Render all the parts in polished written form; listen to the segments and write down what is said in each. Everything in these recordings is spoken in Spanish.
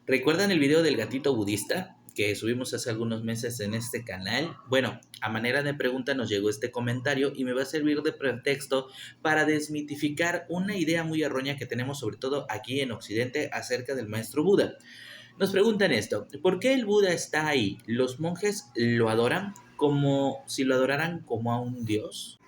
¿Recuerdan el video del gatito budista que subimos hace algunos meses en este canal? Bueno, a manera de pregunta nos llegó este comentario y me va a servir de pretexto para desmitificar una idea muy errónea que tenemos sobre todo aquí en Occidente acerca del maestro Buda. Nos preguntan esto: ¿por qué el Buda está ahí? ¿Los monjes lo adoran como si lo adoraran como a un dios?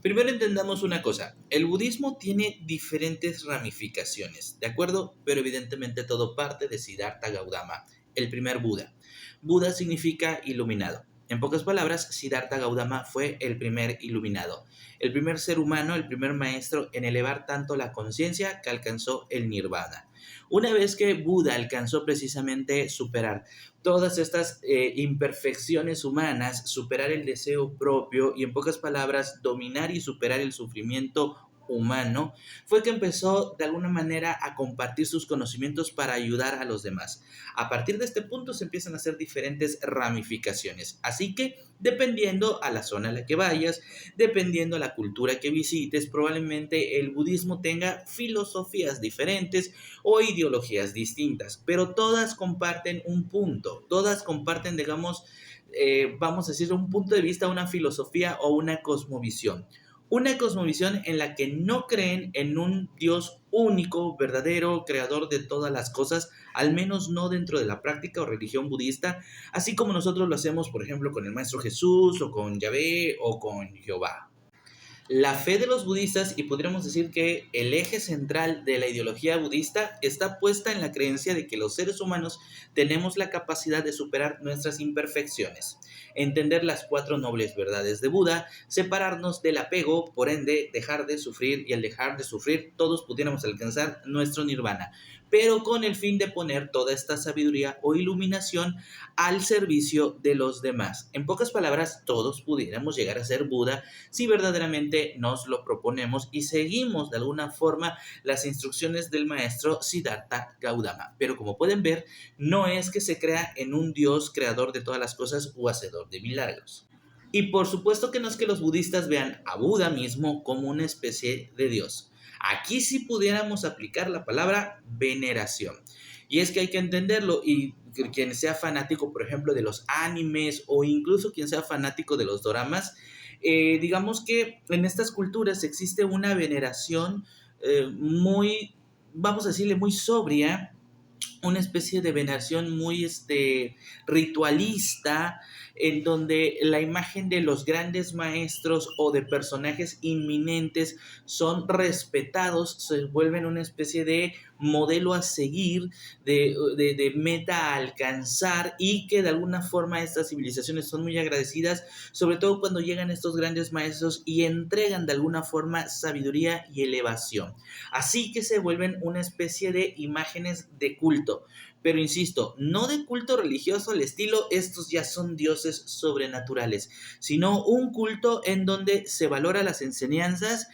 Primero entendamos una cosa: el budismo tiene diferentes ramificaciones, ¿de acuerdo? Pero evidentemente todo parte de Siddhartha Gautama, el primer Buda. Buda significa iluminado. En pocas palabras, Siddhartha Gautama fue el primer iluminado, el primer ser humano, el primer maestro en elevar tanto la conciencia que alcanzó el nirvana. Una vez que Buda alcanzó precisamente superar todas estas imperfecciones humanas, superar el deseo propio y, en pocas palabras, dominar y superar el sufrimiento humano, fue que empezó de alguna manera a compartir sus conocimientos para ayudar a los demás. A partir de este punto se empiezan a hacer diferentes ramificaciones, así que dependiendo a la zona a la que vayas, dependiendo a la cultura que visites, probablemente el budismo tenga filosofías diferentes o ideologías distintas, pero todas comparten un punto, todas comparten, digamos, vamos a decir, un punto de vista, una filosofía o una cosmovisión. Una cosmovisión en la que no creen en un Dios único, verdadero, creador de todas las cosas, al menos no dentro de la práctica o religión budista, así como nosotros lo hacemos, por ejemplo, con el Maestro Jesús o con Yahvé o con Jehová. La fe de los budistas, y podríamos decir que el eje central de la ideología budista, está puesta en la creencia de que los seres humanos tenemos la capacidad de superar nuestras imperfecciones, entender las cuatro nobles verdades de Buda, separarnos del apego, por ende dejar de sufrir, y al dejar de sufrir todos pudiéramos alcanzar nuestro nirvana, pero con el fin de poner toda esta sabiduría o iluminación al servicio de los demás. En pocas palabras, todos pudiéramos llegar a ser Buda si verdaderamente nos lo proponemos y seguimos de alguna forma las instrucciones del maestro Siddhartha Gautama. Pero como pueden ver, no es que se crea en un Dios creador de todas las cosas o hacedor de milagros. Y por supuesto que no es que los budistas vean a Buda mismo como una especie de Dios. Aquí sí pudiéramos aplicar la palabra veneración. Y es que hay que entenderlo, y quien sea fanático, por ejemplo, de los animes o incluso quien sea fanático de los doramas, digamos que en estas culturas existe una veneración muy, vamos a decirle, muy sobria, una especie de veneración muy ritualista, en donde la imagen de los grandes maestros o de personajes inminentes son respetados, se vuelven una especie de modelo a seguir, de meta a alcanzar, y que de alguna forma estas civilizaciones son muy agradecidas, sobre todo cuando llegan estos grandes maestros y entregan de alguna forma sabiduría y elevación. Así que se vuelven una especie de imágenes de culto. Pero insisto, no de culto religioso al estilo estos ya son dioses sobrenaturales, sino un culto en donde se valora las enseñanzas,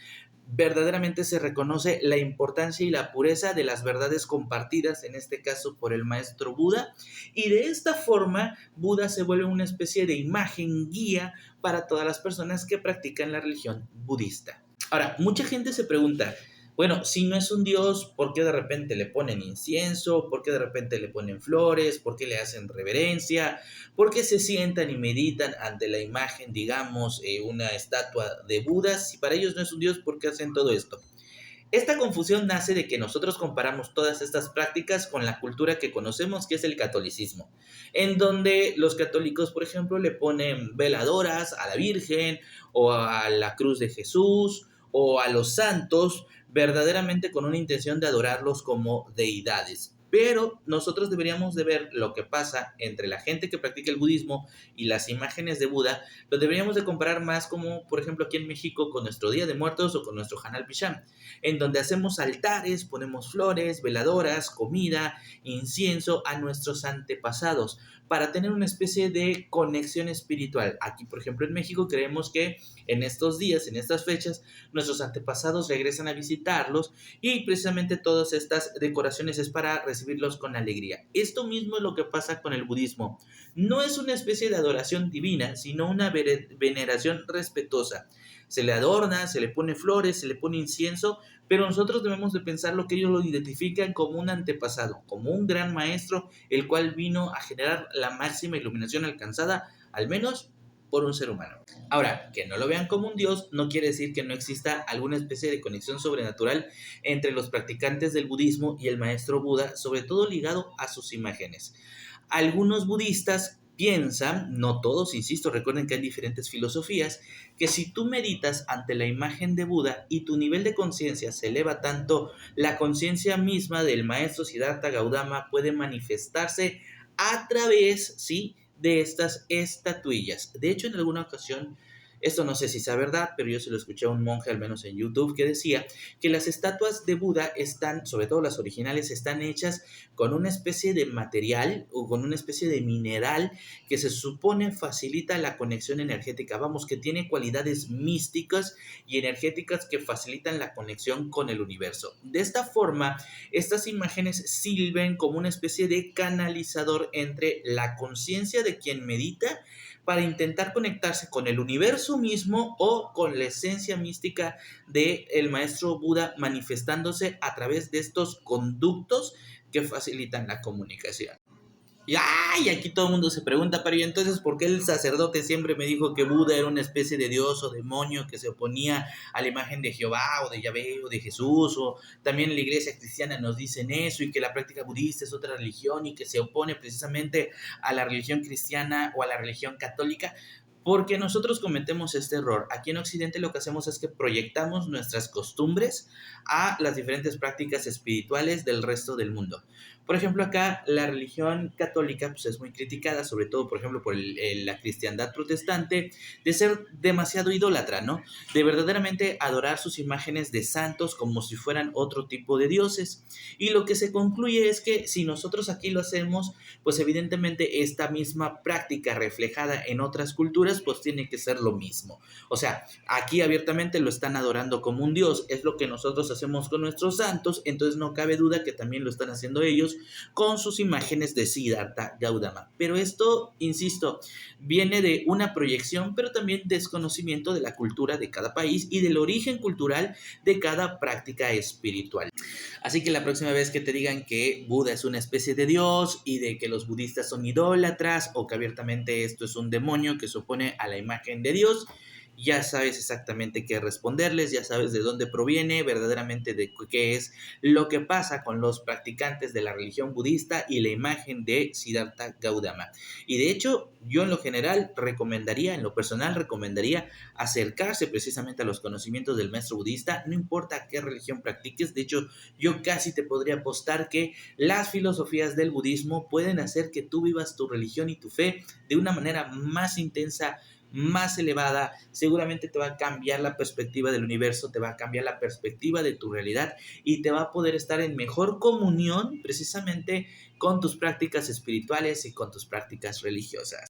verdaderamente se reconoce la importancia y la pureza de las verdades compartidas, en este caso por el maestro Buda, y de esta forma Buda se vuelve una especie de imagen guía para todas las personas que practican la religión budista. Ahora, mucha gente se pregunta: bueno, si no es un dios, ¿por qué de repente le ponen incienso? ¿Por qué de repente le ponen flores? ¿Por qué le hacen reverencia? ¿Por qué se sientan y meditan ante la imagen, digamos, una estatua de Buda? Si para ellos no es un dios, ¿por qué hacen todo esto? Esta confusión nace de que nosotros comparamos todas estas prácticas con la cultura que conocemos, que es el catolicismo, en donde los católicos, por ejemplo, le ponen veladoras a la Virgen o a la cruz de Jesús o a los santos, verdaderamente con una intención de adorarlos como deidades. Pero nosotros deberíamos de ver lo que pasa entre la gente que practica el budismo y las imágenes de Buda. Lo deberíamos de comparar más como, por ejemplo, aquí en México con nuestro Día de Muertos o con nuestro Hanal Picham, en donde hacemos altares, ponemos flores, veladoras, comida, incienso a nuestros antepasados para tener una especie de conexión espiritual. Aquí, por ejemplo, en México creemos que en estos días, en estas fechas, nuestros antepasados regresan a visitarlos, y precisamente todas estas decoraciones es para recibir recibirlos con alegría. Esto mismo es lo que pasa con el budismo. No es una especie de adoración divina, sino una veneración respetuosa. Se le adorna, se le pone flores, se le pone incienso, pero nosotros debemos de pensar lo que ellos lo identifican como un antepasado, como un gran maestro, el cual vino a generar la máxima iluminación alcanzada, al menos por un ser humano. Ahora, que no lo vean como un dios no quiere decir que no exista alguna especie de conexión sobrenatural entre los practicantes del budismo y el maestro Buda, sobre todo ligado a sus imágenes. Algunos budistas piensan, no todos, insisto, recuerden que hay diferentes filosofías, que si tú meditas ante la imagen de Buda y tu nivel de conciencia se eleva tanto, la conciencia misma del maestro Siddhartha Gautama puede manifestarse a través, ¿sí?, de estas estatuillas. De hecho, en alguna ocasión, esto no sé si sea verdad, pero yo se lo escuché a un monje, al menos en YouTube, que decía que las estatuas de Buda están, sobre todo las originales, están hechas con una especie de material o con una especie de mineral que se supone facilita la conexión energética. Vamos, que tiene cualidades místicas y energéticas que facilitan la conexión con el universo. De esta forma, estas imágenes sirven como una especie de canalizador entre la conciencia de quien medita para intentar conectarse con el universo mismo o con la esencia mística del maestro Buda manifestándose a través de estos conductos que facilitan la comunicación. Y ¡ay! Aquí todo el mundo se pregunta, pero ¿y entonces por qué el sacerdote siempre me dijo que Buda era una especie de dios o demonio que se oponía a la imagen de Jehová o de Yahvé o de Jesús? O también en la iglesia cristiana nos dicen eso y que la práctica budista es otra religión y que se opone precisamente a la religión cristiana o a la religión católica. Porque nosotros cometemos este error. Aquí en Occidente lo que hacemos es que proyectamos nuestras costumbres a las diferentes prácticas espirituales del resto del mundo. Por ejemplo, acá la religión católica pues, es muy criticada, sobre todo, por ejemplo, por la cristiandad protestante, de ser demasiado idólatra, ¿no? De verdaderamente adorar sus imágenes de santos como si fueran otro tipo de dioses. Y lo que se concluye es que si nosotros aquí lo hacemos, pues evidentemente esta misma práctica reflejada en otras culturas, pues tiene que ser lo mismo. O sea, aquí abiertamente lo están adorando como un dios, es lo que nosotros hacemos con nuestros santos, entonces no cabe duda que también lo están haciendo ellos con sus imágenes de Siddhartha Gautama. Pero esto, insisto, viene de una proyección, pero también desconocimiento de la cultura de cada país y del origen cultural de cada práctica espiritual. Así que la próxima vez que te digan que Buda es una especie de dios y de que los budistas son idólatras o que abiertamente esto es un demonio que se opone a la imagen de Dios, ya sabes exactamente qué responderles, ya sabes de dónde proviene, verdaderamente de qué es lo que pasa con los practicantes de la religión budista y la imagen de Siddhartha Gautama. Y de hecho, yo en lo general recomendaría, en lo personal recomendaría acercarse precisamente a los conocimientos del maestro budista, no importa qué religión practiques. De hecho, yo casi te podría apostar que las filosofías del budismo pueden hacer que tú vivas tu religión y tu fe de una manera más intensa, más elevada. Seguramente te va a cambiar la perspectiva del universo, te va a cambiar la perspectiva de tu realidad y te va a poder estar en mejor comunión precisamente con tus prácticas espirituales y con tus prácticas religiosas.